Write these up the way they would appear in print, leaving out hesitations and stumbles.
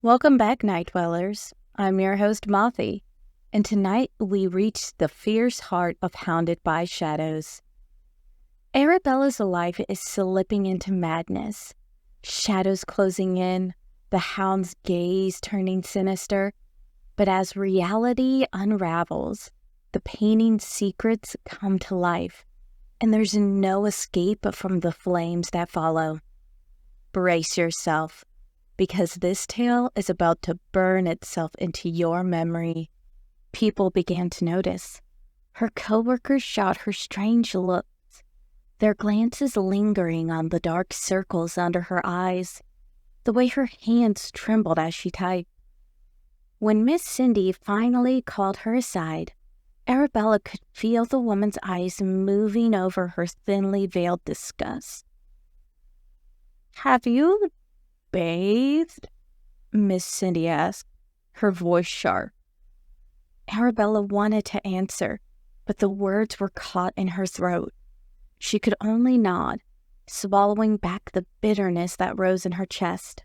Welcome back, Night Dwellers. I'm your host, Mothy, and tonight we reach the fierce heart of Hounded by Shadows. Arabella's life is slipping into madness. Shadows closing in, the Hound's gaze turning sinister. But as reality unravels, the painting's secrets come to life, and there's no escape from the flames that follow. Brace yourself, because this tale is about to burn itself into your memory. People began to notice. Her coworkers shot her strange looks, their glances lingering on the dark circles under her eyes, the way her hands trembled as she typed. When Miss Cindy finally called her aside, Arabella could feel the woman's eyes moving over her thinly veiled disgust. "Have you bathed?" Miss Cindy asked, her voice sharp. Arabella wanted to answer, but the words were caught in her throat. She could only nod, swallowing back the bitterness that rose in her chest.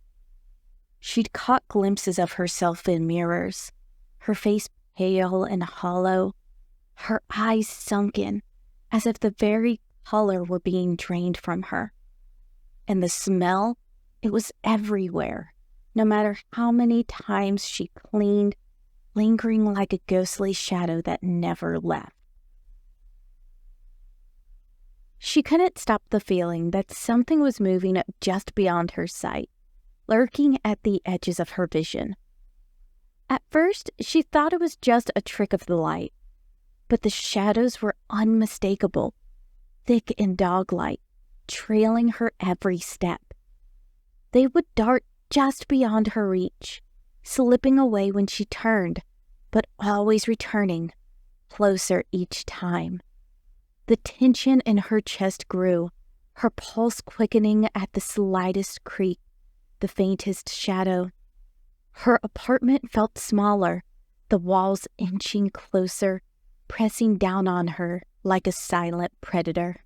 She'd caught glimpses of herself in mirrors, her face pale and hollow, her eyes sunken, as if the very color were being drained from her. And the smell, it was everywhere, no matter how many times she cleaned, lingering like a ghostly shadow that never left. She couldn't stop the feeling that something was moving just beyond her sight, lurking at the edges of her vision. At first, she thought it was just a trick of the light, but the shadows were unmistakable, thick and dog-like, trailing her every step. They would dart just beyond her reach, slipping away when she turned, but always returning, closer each time. The tension in her chest grew, her pulse quickening at the slightest creak, the faintest shadow. Her apartment felt smaller, the walls inching closer, pressing down on her like a silent predator.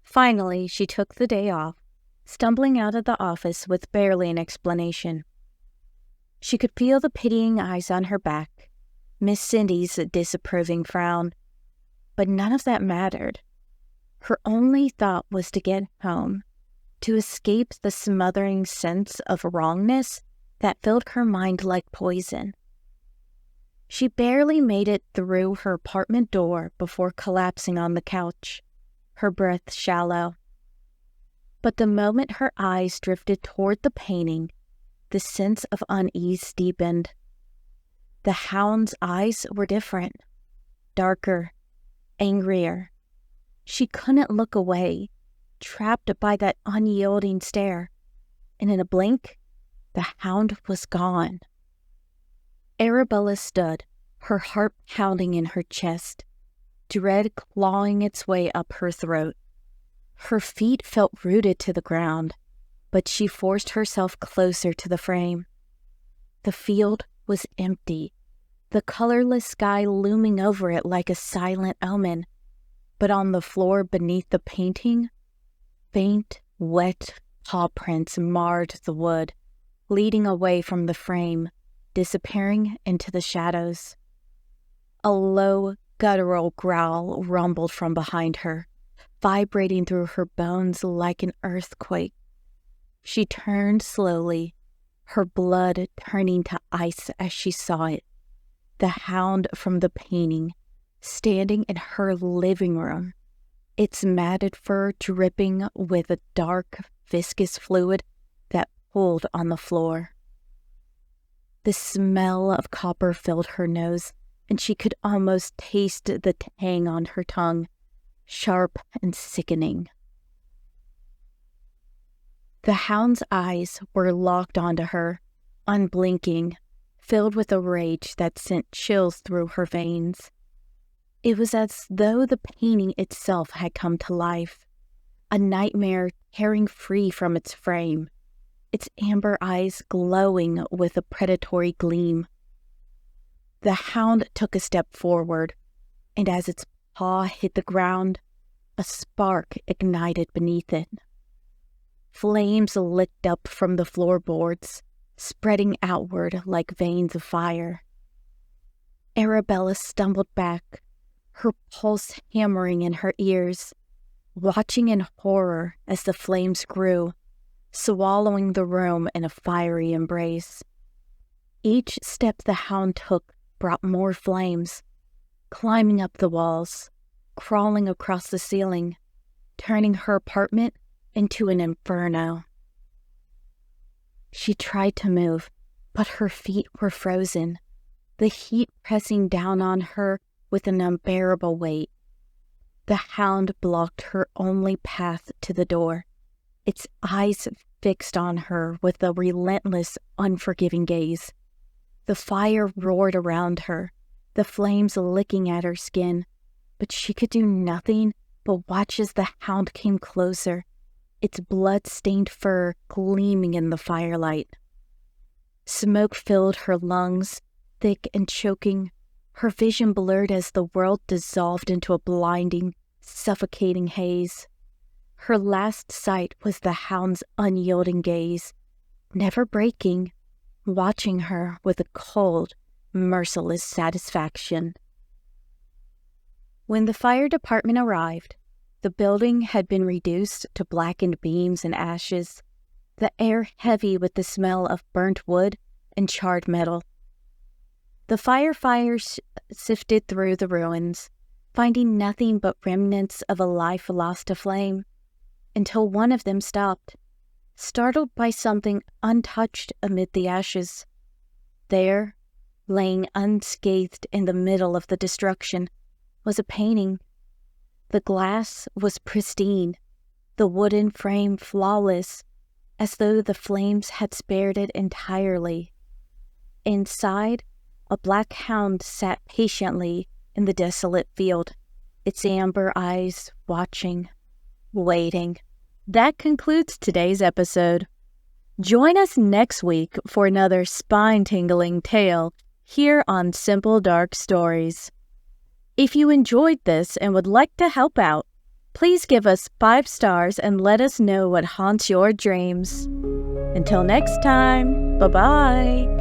Finally, she took the day off, stumbling out of the office with barely an explanation. She could feel the pitying eyes on her back, Miss Cindy's disapproving frown, but none of that mattered. Her only thought was to get home, to escape the smothering sense of wrongness that filled her mind like poison. She barely made it through her apartment door before collapsing on the couch, her breath shallow. But the moment her eyes drifted toward the painting, the sense of unease deepened. The Hound's eyes were different, darker, angrier. She couldn't look away, trapped by that unyielding stare, and in a blink, the Hound was gone. Arabella stood, her heart pounding in her chest, dread clawing its way up her throat. Her feet felt rooted to the ground, but she forced herself closer to the frame. The field was empty, the colorless sky looming over it like a silent omen, but on the floor beneath the painting, faint, wet paw prints marred the wood, leading away from the frame, disappearing into the shadows. A low, guttural growl rumbled from behind her, vibrating through her bones like an earthquake. She turned slowly, her blood turning to ice as she saw it. The Hound from the painting, standing in her living room, its matted fur dripping with a dark, viscous fluid that pooled on the floor. The smell of copper filled her nose, and she could almost taste the tang on her tongue, sharp and sickening. The Hound's eyes were locked onto her, unblinking, filled with a rage that sent chills through her veins. It was as though the painting itself had come to life, a nightmare tearing free from its frame, its amber eyes glowing with a predatory gleam. The Hound took a step forward, and as its paw hit the ground, a spark ignited beneath it. Flames licked up from the floorboards, spreading outward like veins of fire. Arabella stumbled back, her pulse hammering in her ears, watching in horror as the flames grew, swallowing the room in a fiery embrace. Each step the hound took brought more flames, climbing up the walls, crawling across the ceiling, turning her apartment into an inferno. She tried to move, but her feet were frozen, the heat pressing down on her with an unbearable weight. The hound blocked her only path to the door, its eyes fixed on her with a relentless, unforgiving gaze. The fire roared around her, the flames licking at her skin, but she could do nothing but watch as the hound came closer, its blood-stained fur gleaming in the firelight. Smoke filled her lungs, thick and choking, her vision blurred as the world dissolved into a blinding, suffocating haze. Her last sight was the hound's unyielding gaze, never breaking, watching her with a cold, merciless satisfaction. When the fire department arrived, the building had been reduced to blackened beams and ashes, the air heavy with the smell of burnt wood and charred metal. The firefighters sifted through the ruins, finding nothing but remnants of a life lost to flame, until one of them stopped, startled by something untouched amid the ashes. There, laying unscathed in the middle of the destruction, was a painting. The glass was pristine, the wooden frame flawless, as though the flames had spared it entirely. Inside, a black hound sat patiently in the desolate field, its amber eyes watching, waiting. That concludes today's episode. Join us next week for another spine-tingling tale here on Simple Dark Stories. If you enjoyed this and would like to help out, please give us 5 stars and let us know what haunts your dreams. Until next time, bye-bye.